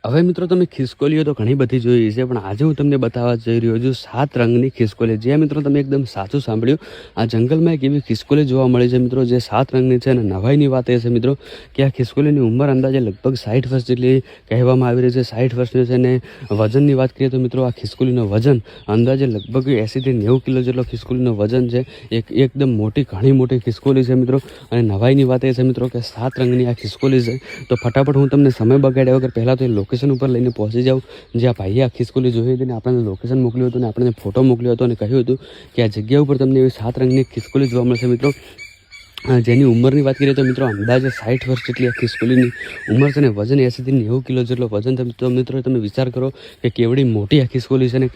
હવે મિત્રો તમે ખિસકોલીઓ તો ઘણી બધી જોઈ છે, પણ આજે હું તમને બતાવવા જઈ રહ્યો છું 7 રંગની ખિસકોલી। જે મિત્રો તમે એકદમ સાચું સાંભળ્યું, આ જંગલમાં એક એવી ખિસકોલી જોવા મળે છે મિત્રો, જે 7 રંગની છે। અને નવાઈની વાત એ છે મિત્રો કે આ ખિસકોલીની ઉંમર અંદાજે લગભગ 60 વર્ષ જેટલી કહેવામાં આવી રહી છે। 60 વર્ષની છે। અને વજનની વાત કરીએ તો મિત્રો આ ખિસકોલીનું વજન અંદાજે લગભગ 80 થી 90 કિલો જેટલો ખિસકોલીનું વજન છે। એકદમ મોટી, ઘણી મોટી ખિસકોલી છે મિત્રો। અને નવાઈની વાત એ છે મિત્રો કે 7 રંગની આ ખિસકોલી છે। તો ફટાફટ હું તમને સમય બગાડ્યા વગર પહેલાં તો એ લોકેશન ઉપર લઈને પહોંચી જાઉં, જ્યાં ભાઈએ આ ખિસકોલી જોઈ હતી અને આપણને લોકેશન મોકલ્યું હતું અને આપણને ફોટો મોકલ્યો હતો અને કહ્યું હતું કે આ જગ્યા ઉપર તમને એવી 7 રંગની ખિસકોલી જોવા મળશે મિત્રો। જેની ઉંમરની વાત કરીએ તો મિત્રો અંદાજે 60 વર્ષ જેટલી આ ખિસકોલીની ઉંમર છે અને વજન 80 થી 90 કિલો જેટલો વજન છે। તો મિત્રો તમે વિચાર કરો કે કેવડી મોટી આ ખિસકોલી છે અને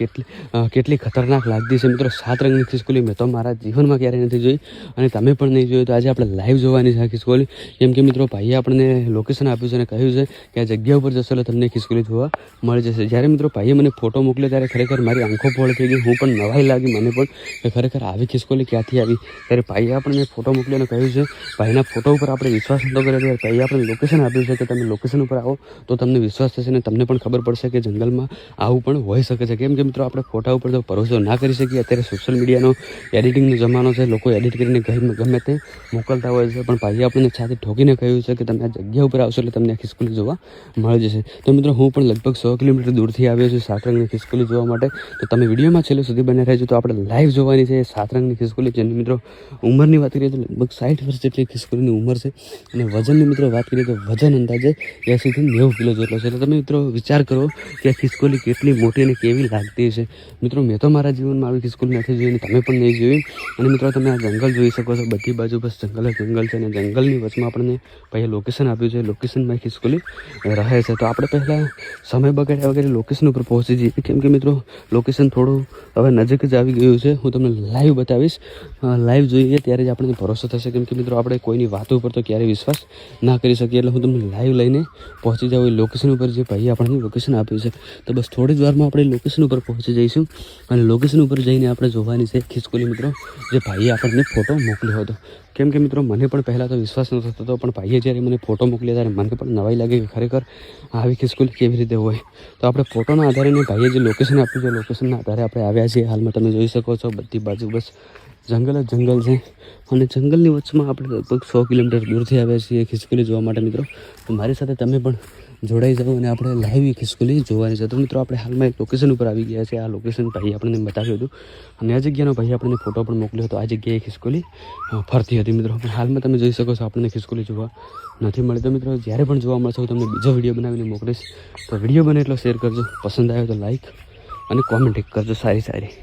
કેટલી ખતરનાક લાગતી છે મિત્રો। 7 રંગની ખિસકોલી મેં તો મારા જીવનમાં ક્યારેય નથી જોઈ અને તમે પણ નહીં જોયું। તો આજે આપણે લાઈવ જોવાની છે આ ખિસકોલી, કેમ કે મિત્રો ભાઈએ આપણને લોકેશન આપ્યું છે અને કહ્યું છે કે આ જગ્યા ઉપર જશો એટલે તમને ખિસકોલી જોવા મળી જશે। જ્યારે મિત્રો ભાઈએ મને ફોટો મોકલ્યો ત્યારે ખરેખર મારી આંખો પહોળી થઈ ગઈ, હું પણ નવાઈ લાગી મને પણ કે ખરેખર આવી ખિસકોલી ક્યાંથી આવી। ત્યારે ભાઈએ આપણને ફોટો મોકલ્યો અને કહ્યું છે, ભાઈના ફોટો ઉપર આપણે વિશ્વાસ નતો કર્યો, ત્યારે ભાઈએ આપણે લોકેશન આપ્યું છે કે તમે લોકેશન ઉપર આવો તો તમને વિશ્વાસ થશે અને તમને પણ ખબર પડશે કે જંગલમાં આવું પણ હોઈ શકે છે। કેમ કે મિત્રો આપણે ફોટા ઉપર તો ભરોસો ના કરી શકીએ। અત્યારે સોશિયલ મીડિયાનો એડિટિંગનો જમાનો છે, લોકો એડિટ કરીને ગમે તે મોકલતા હોય છે, પણ ભાઈએ આપણને છાતી ઠોકીને કહ્યું છે કે તમે આ જગ્યા ઉપર આવશો એટલે તમને આ ખિસકોલી જોવા મળી જશે। તો મિત્રો હું પણ લગભગ 100 કિલોમીટર દૂરથી આવ્યો છું 7 રંગની ખિસકોલી જોવા માટે। તો તમે વિડીયોમાં છેલ્લે સુધી બને રહેજો। તો આપણે લાઈવ જોવાની છે 7 રંગની ખિસકોલી, જેની મિત્રો ઉંમરની વાત કરીએ તો લગભગ 60 વર્ષ જેટલી ખિસકોલીની ઉંમર છે। અને વજનની મિત્રો વાત કરીએ તો વજન અંદાજે 80 થી 90 કિલો જેટલો છે। તો તમે મિત્રો વિચાર કરો કે આ ખિસકોલી કેટલી મોટી અને કેવી લાગતી છે મિત્રો। મેં તો મારા જીવનમાં આવી ખિસકોલી નથી જોઈ અને તમે પણ નહીં જોઈ। અને મિત્રો તમે આ જંગલ જોઈ શકો છો, બધી બાજુ બસ જંગલ જ જંગલ છે અને જંગલની વચમાં આપણને ભાઈએ લોકેશન આપ્યું છે, લોકેશનમાં ખિસકોલી રહે છે। તો આપણે પહેલાં સમય બગાડ્યા વગેરે લોકેશન ઉપર પહોંચી જઈએ, કેમ કે મિત્રો લોકેશન થોડું હવે નજીક જ આવી ગયું છે। હું તમને લાઈવ બતાવીશ, લાઈવ જોઈએ ત્યારે જ આપણને ભરોસો થશે, કેમ કે મિત્રો આપણે કોઈની વાતો ઉપર તો ક્યારેય વિશ્વાસ ના કરી શકીએ। એટલે હું તમને લાઈવ લઈને પહોંચી જાઉં એ લોકેશન ઉપર જે ભાઈએ આપણને લોકેશન આપ્યું છે। તો બસ થોડી જ વારમાં આપણે લોકેશન ઉપર પહોંચી જઈશું અને લોકેશન ઉપર જઈને આપણે જોવાની છે ખિસકોલી મિત્રો, જે ભાઈએ આપણને ફોટો મોકલ્યો હતો। કેમ કે મિત્રો મને પણ પહેલાં તો વિશ્વાસ નહોતો થતો, પણ ભાઈએ જ્યારે મને ફોટો મોકલ્યો ત્યારે મને પણ નવાઈ લાગી કે ખરેખર આવી ખિસકોલી કેવી રીતે હોય। તો આપણે ફોટોના આધારે ને ભાઈએ જે લોકેશન આપ્યું છે લોકેશનના આધારે આપણે આવ્યા છીએ। હાલમાં તમે જોઈ શકો છો બધી બાજુ બસ જંગલ જ જંગલ છે અને જંગલની વચમાં આપણે લગભગ 100 કિલોમીટર દૂરથી આવ્યા છીએ ખિસકોલી જોવા માટે મિત્રો। તો મારી સાથે તમે પણ જોડાઈ જાઓ અને આપણે લાઈવ ખિસકોલી જોવાની છે। તો મિત્રો આપણે હાલમાં એક લોકેશન ઉપર આવી ગયા છે। આ લોકેશન ભાઈએ આપણને બતાવ્યું હતું અને આ જગ્યાનો ભાઈએ આપણને ફોટો પણ મોકલ્યો હતો। આ જગ્યાએ ખિસકોલી ફરતી હતી મિત્રો, પણ હાલમાં તમે જોઈ શકો છો આપણને ખિસકોલી જોવા નથી મળી। તો મિત્રો જ્યારે પણ જોવા મળશે હું તમને બીજો વિડીયો બનાવીને મોકલીશ। તો વિડીયો બને એટલો શેર કરજો, પસંદ આવ્યો તો લાઈક અને કોમેન્ટ કરજો સારી સારી।